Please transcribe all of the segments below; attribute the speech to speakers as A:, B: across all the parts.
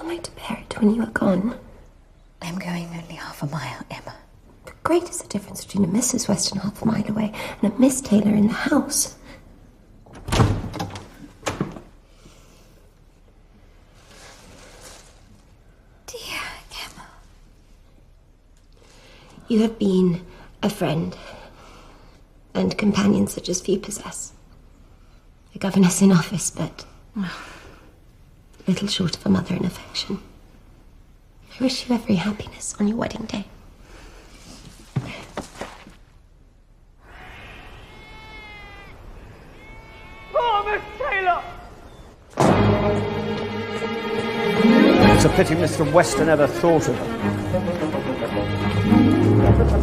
A: am I to bear it when you are gone?
B: I'm going only half a mile, Emma.
A: The greatest difference between a Mrs. Weston half a mile away and a Miss Taylor in the house.
B: Dear Emma.
A: You have been a friend and companion such as few possess. A governess in office, but little short of a mother in affection. I wish you every happiness on your wedding day.
C: Oh, Miss Taylor!
D: It's a pity Mr. Weston ever thought of it.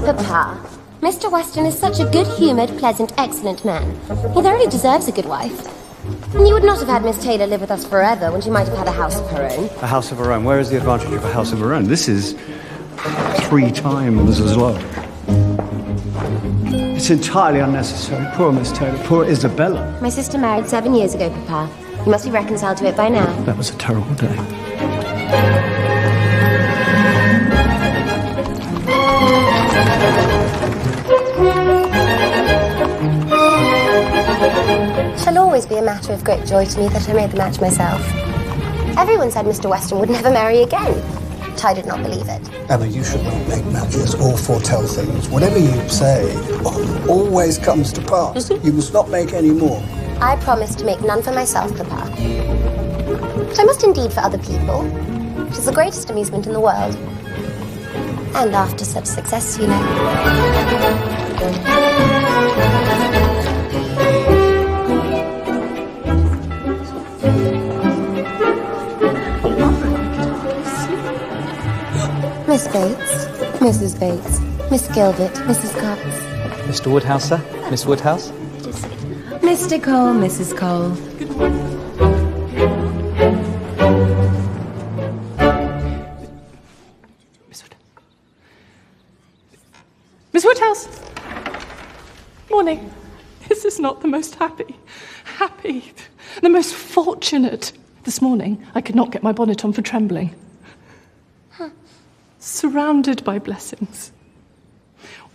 A: Papa, Mr. Weston is such a good-humoured, pleasant, excellent man. He thoroughly deserves a good wife. And you would not have had Miss Taylor live with us forever when she might have had a house of her own.
D: A house of her own. Where is the advantage of a house of her own? This is 3 times as low. It's entirely unnecessary. Poor Miss Taylor. Poor Isabella.
A: My sister married 7 years ago, Papa. You must be reconciled to it by now.
D: That was a terrible day.
A: It shall always be a matter of great joy to me that I made the match myself. Everyone said Mr. Weston would never marry again, but I did not believe it.
E: Emma, you should not make matches or foretell things. Whatever you say always comes to pass. You must not make any more.
A: I promised to make none for myself, Papa. But I must indeed for other people. It is the greatest amusement in the world. And after such success, you know. Miss Bates, Mrs. Bates, Miss Gilbert, Mrs. Cox.
F: Mr. Woodhouse, sir? Miss Woodhouse?
G: Mr. Cole, Mrs. Cole.
C: Miss Woodhouse! Morning. This is not the most happy, the most fortunate. This morning, I could not get my bonnet on for trembling. Surrounded by blessings.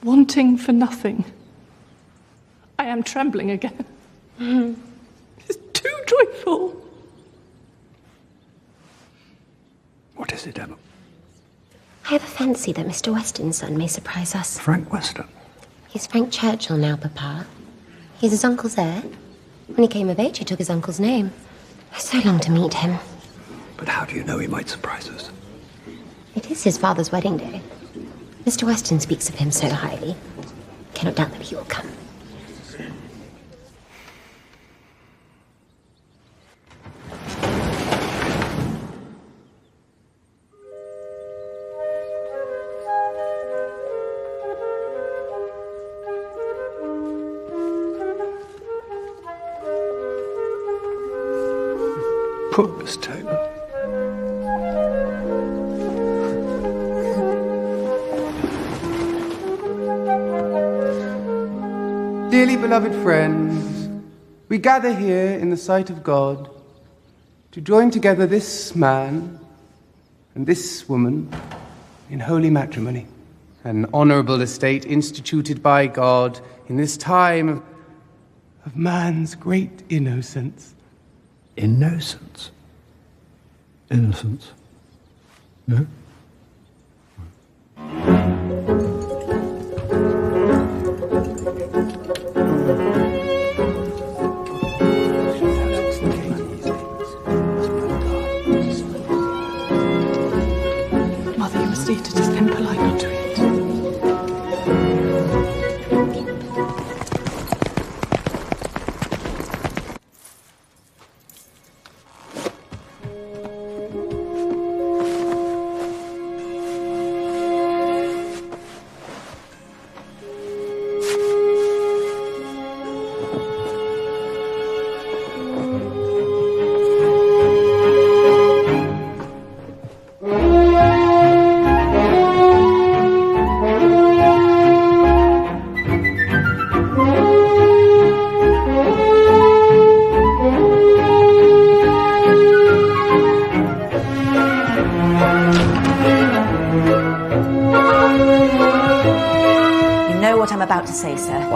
C: Wanting for nothing. I am trembling again. It's too joyful.
D: What is it, Emma?
A: I have a fancy that Mr. Weston's son may surprise us.
D: Frank Weston?
A: He's Frank Churchill now, Papa. He's his uncle's heir. When he came of age, he took his uncle's name. I so long to meet him.
D: But how do you know he might surprise us?
A: It is his father's wedding day. Mr. Weston speaks of him so highly. Cannot doubt that he will come.
D: Poor Miss Taylor.
H: Dearly beloved friends, we gather here in the sight of God to join together this man and this woman in holy matrimony, an honorable estate instituted by God in this time of man's great innocence.
D: Innocence? Innocence? No?
C: Mother, you must eat it. It's impolite not to eat.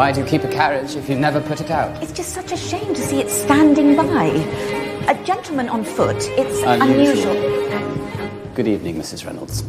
F: Why do you keep a carriage if you never put it out?
B: It's just such a shame to see it standing by. A gentleman on foot, it's unusual.
F: Good evening, Mrs. Reynolds.